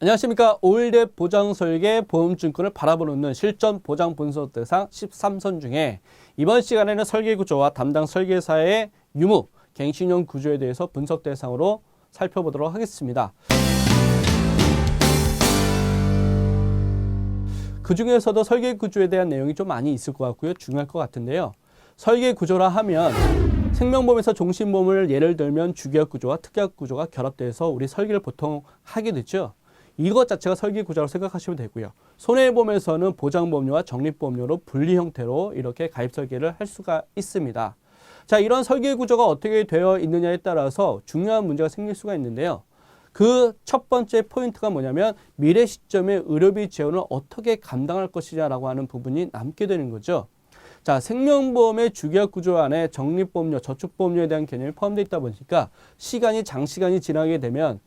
안녕하십니까. 오일대 보장설계 보험증권을 바라보는 실전 보장 분석 대상 13선 중에 이번 시간에는 설계구조와 담당 설계사의 유무, 갱신형 구조에 대해서 분석 대상으로 살펴보도록 하겠습니다. 그 중에서도 설계구조에 대한 내용이 좀 많이 있을 것 같고요. 중요할 것 같은데요. 설계구조라 하면 생명보험에서 종신보험을 예를 들면 주기약구조와 특약구조가 결합돼서 우리 설계를 보통 하게 되죠. 이것 자체가 설계구조라고 생각하시면 되고요. 손해보험에서는 보장보험료와 적립보험료로 분리 형태로 이렇게 가입 설계를 할 수가 있습니다. 자, 이런 설계구조가 어떻게 되어 있느냐에 따라서 중요한 문제가 생길 수가 있는데요. 그 첫 번째 포인트가 뭐냐면 미래 시점에 의료비 재원을 어떻게 감당할 것이냐라고 하는 부분이 남게 되는 거죠. 자, 생명보험의 주기약 구조 안에 적립보험료, 저축보험료에 대한 개념이 포함되어 있다 보니까 장시간이 지나게 되면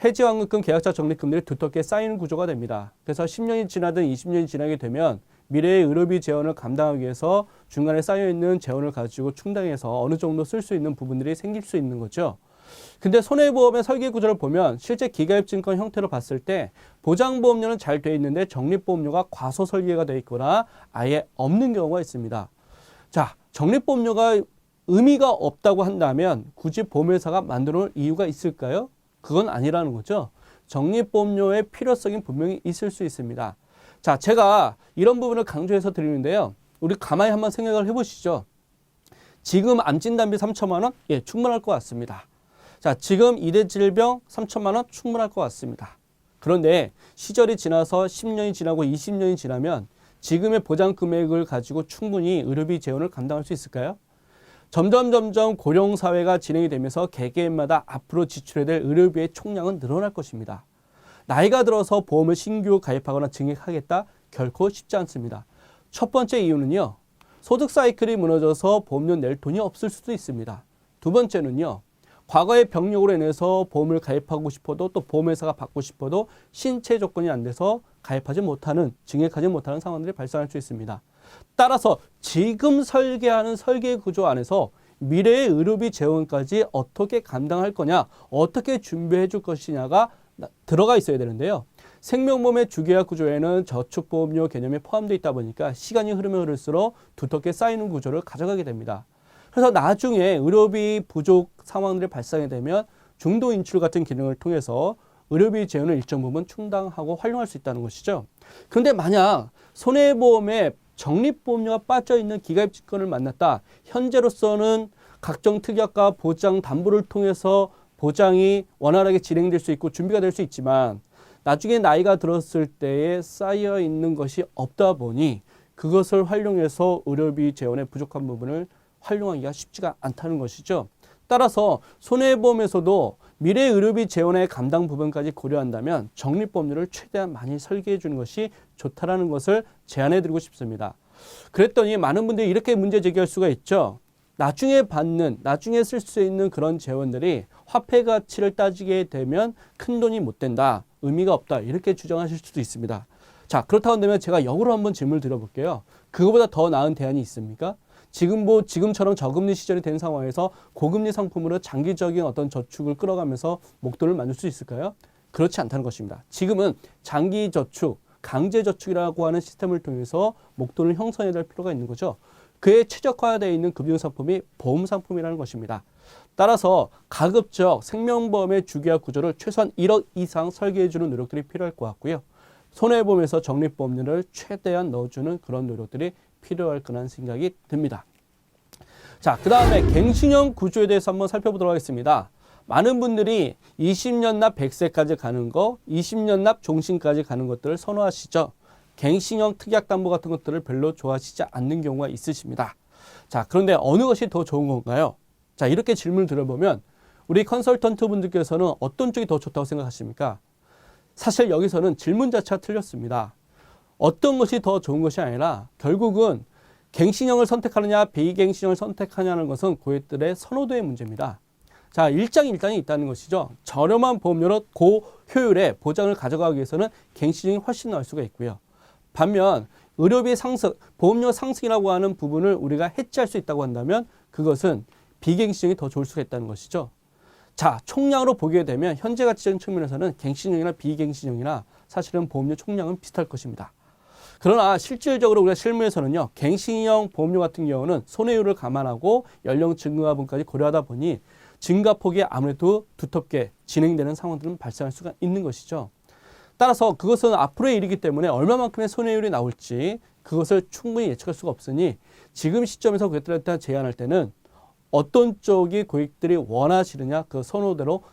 해지환급금, 계약자 적립금들이 두텁게 쌓이는 구조가 됩니다. 그래서 10년이 지나든 20년이 지나게 되면 미래의 의료비 재원을 감당하기 위해서 중간에 쌓여있는 재원을 가지고 충당해서 어느 정도 쓸 수 있는 부분들이 생길 수 있는 거죠. 근데 손해보험의 설계 구조를 보면 실제 기가입증권 형태로 봤을 때 보장보험료는 잘 돼 있는데 적립보험료가 과소 설계가 돼 있거나 아예 없는 경우가 있습니다. 자, 적립보험료가 의미가 없다고 한다면 굳이 보험회사가 만들어 놓을 이유가 있을까요? 그건 아니라는 거죠. 적립보험료의 필요성이 분명히 있을 수 있습니다. 자, 제가 이런 부분을 강조해서 드리는데요. 우리 가만히 한번 생각을 해보시죠. 지금 암진단비 3천만 원? 예, 충분할 것 같습니다. 자, 지금 이대질병 3천만 원 충분할 것 같습니다. 그런데 시절이 지나서 10년이 지나고 20년이 지나면 지금의 보장 금액을 가지고 충분히 의료비 재원을 감당할 수 있을까요? 점점 고령사회가 진행이 되면서 개개인마다 앞으로 지출해야 될 의료비의 총량은 늘어날 것입니다. 나이가 들어서 보험을 신규 가입하거나 증액하겠다? 결코 쉽지 않습니다. 첫 번째 이유는요. 소득 사이클이 무너져서 보험료 낼 돈이 없을 수도 있습니다. 두 번째는요. 과거의 병력으로 인해서 보험을 가입하고 싶어도 또 보험회사가 받고 싶어도 신체 조건이 안 돼서 가입하지 못하는, 증액하지 못하는 상황들이 발생할 수 있습니다. 따라서 지금 설계하는 설계 구조 안에서 미래의 의료비 재원까지 어떻게 감당할 거냐, 어떻게 준비해 줄 것이냐가 들어가 있어야 되는데요. 생명보험의 주기약 구조에는 저축보험료 개념이 포함되어 있다 보니까 시간이 흐르면 흐를수록 두텁게 쌓이는 구조를 가져가게 됩니다. 그래서 나중에 의료비 부족 상황들이 발생이 되면 중도 인출 같은 기능을 통해서 의료비 재원을 일정 부분 충당하고 활용할 수 있다는 것이죠. 그런데 만약 손해보험에 적립보험료가 빠져있는 기가입증권을 만났다. 현재로서는 각종 특약과 보장 담보를 통해서 보장이 원활하게 진행될 수 있고 준비가 될 수 있지만 나중에 나이가 들었을 때에 쌓여있는 것이 없다 보니 그것을 활용해서 의료비 재원의 부족한 부분을 활용하기가 쉽지가 않다는 것이죠. 따라서 손해보험에서도 미래 의료비 재원의 감당 부분까지 고려한다면 적립보험료를 최대한 많이 설계해 주는 것이 좋다라는 것을 제안해 드리고 싶습니다. 그랬더니 많은 분들이 이렇게 문제 제기할 수가 있죠. 나중에 쓸 수 있는 그런 재원들이 화폐 가치를 따지게 되면 큰 돈이 못 된다. 의미가 없다. 이렇게 주장하실 수도 있습니다. 자, 그렇다고 한다면 제가 역으로 한번 질문을 드려볼게요. 그거보다 더 나은 대안이 있습니까? 지금처럼 저금리 시절이 된 상황에서 고금리 상품으로 장기적인 어떤 저축을 끌어가면서 목돈을 만들 수 있을까요? 그렇지 않다는 것입니다. 지금은 장기 저축, 강제 저축이라고 하는 시스템을 통해서 목돈을 형성해야 될 필요가 있는 거죠. 그에 최적화되어 있는 금융상품이 보험상품이라는 것입니다. 따라서 가급적 생명보험의 주기약 구조를 최소한 1억 이상 설계해주는 노력들이 필요할 것 같고요. 손해보험에서 적립보험료를 최대한 넣어주는 그런 노력들이 필요할 거라는 생각이 듭니다. 자, 그 다음에 갱신형 구조에 대해서 한번 살펴보도록 하겠습니다. 많은 분들이 20년 납 100세까지 가는 거, 20년 납 종신까지 가는 것들을 선호하시죠. 갱신형 특약담보 같은 것들을 별로 좋아하시지 않는 경우가 있으십니다. 자, 그런데 어느 것이 더 좋은 건가요? 자, 이렇게 질문을 드려보면 우리 컨설턴트 분들께서는 어떤 쪽이 더 좋다고 생각하십니까? 사실 여기서는 질문 자체가 틀렸습니다. 어떤 것이 더 좋은 것이 아니라 결국은 갱신형을 선택하느냐 비갱신형을 선택하냐는 것은 고객들의 선호도의 문제입니다. 자, 일장일단이 있다는 것이죠. 저렴한 보험료로 고효율의 보장을 가져가기 위해서는 갱신형이 훨씬 나을 수가 있고요. 반면 의료비 상승, 보험료 상승이라고 하는 부분을 우리가 해지할 수 있다고 한다면 그것은 비갱신형이 더 좋을 수가 있다는 것이죠. 자, 총량으로 보게 되면 현재 가치적인 측면에서는 갱신형이나 비갱신형이나 사실은 보험료 총량은 비슷할 것입니다. 그러나 실질적으로 우리가 실무에서는요, 갱신형 보험료 같은 경우는 손해율을 감안하고 연령 증가분까지 고려하다 보니 증가폭이 아무래도 두텁게 진행되는 상황들은 발생할 수가 있는 것이죠. 따라서 그것은 앞으로의 일이기 때문에 얼마만큼의 손해율이 나올지 그것을 충분히 예측할 수가 없으니 지금 시점에서 고객들한테 제안할 때는 어떤 쪽이 고객들이 원하시느냐 그 선호대로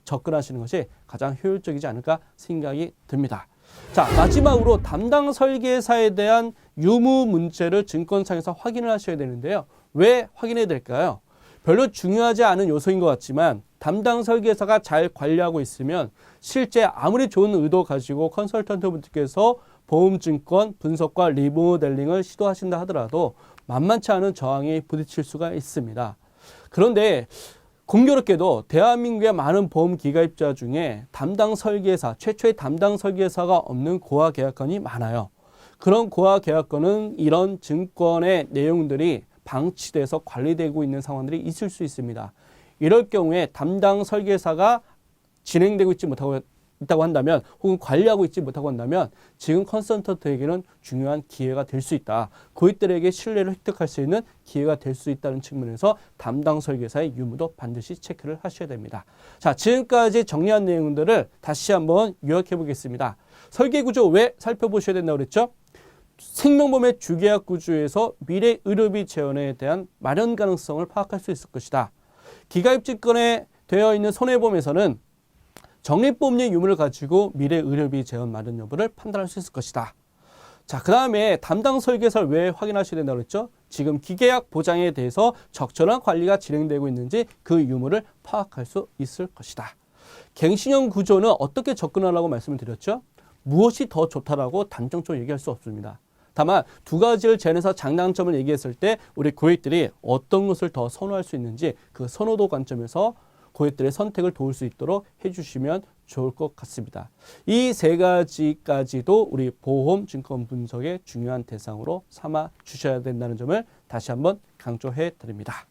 접근하시는 것이 가장 효율적이지 않을까 생각이 듭니다. 자, 마지막으로 담당 설계사에 대한 유무 문제를 증권상에서 확인을 하셔야 되는데요. 왜 확인해야 될까요? 별로 중요하지 않은 요소인 것 같지만 담당 설계사가 잘 관리하고 있으면 실제 아무리 좋은 의도 가지고 컨설턴트 분들께서 보험증권 분석과 리모델링을 시도하신다 하더라도 만만치 않은 저항에 부딪힐 수가 있습니다. 그런데 공교롭게도 대한민국의 많은 보험 기가입자 중에 담당 설계사, 최초의 담당 설계사가 없는 고아 계약건이 많아요. 그런 고아 계약건은 이런 증권의 내용들이 방치돼서 관리되고 있는 상황들이 있을 수 있습니다. 이럴 경우에 담당 설계사가 진행되고 있다고 한다면 혹은 관리하고 있지 못하고 한다면 지금 컨설턴트에게는 중요한 기회가 될 수 있다. 고객들에게 신뢰를 획득할 수 있는 기회가 될 수 있다는 측면에서 담당 설계사의 유무도 반드시 체크를 하셔야 됩니다. 자, 지금까지 정리한 내용들을 다시 한번 요약해 보겠습니다. 설계 구조 왜 살펴보셔야 된다고 그랬죠? 생명보험의 주계약 구조에서 미래 의료비 재원에 대한 마련 가능성을 파악할 수 있을 것이다. 기가입증권에 되어 있는 손해보험에서는 적립보험료 유무를 가지고 미래 의료비 재원 마련 여부를 판단할 수 있을 것이다. 자, 그 다음에 담당 설계사를 왜 확인하셔야 된다고 그랬죠? 지금 기계약 보장에 대해서 적절한 관리가 진행되고 있는지 그 유무를 파악할 수 있을 것이다. 갱신형 구조는 어떻게 접근하라고 말씀을 드렸죠? 무엇이 더 좋다라고 단정적으로 얘기할 수 없습니다. 다만 두 가지를 제안해서 장단점을 얘기했을 때 우리 고객들이 어떤 것을 더 선호할 수 있는지 그 선호도 관점에서 고객들의 선택을 도울 수 있도록 해주시면 좋을 것 같습니다. 이 세 가지까지도 우리 보험 증권 분석의 중요한 대상으로 삼아 주셔야 된다는 점을 다시 한번 강조해 드립니다.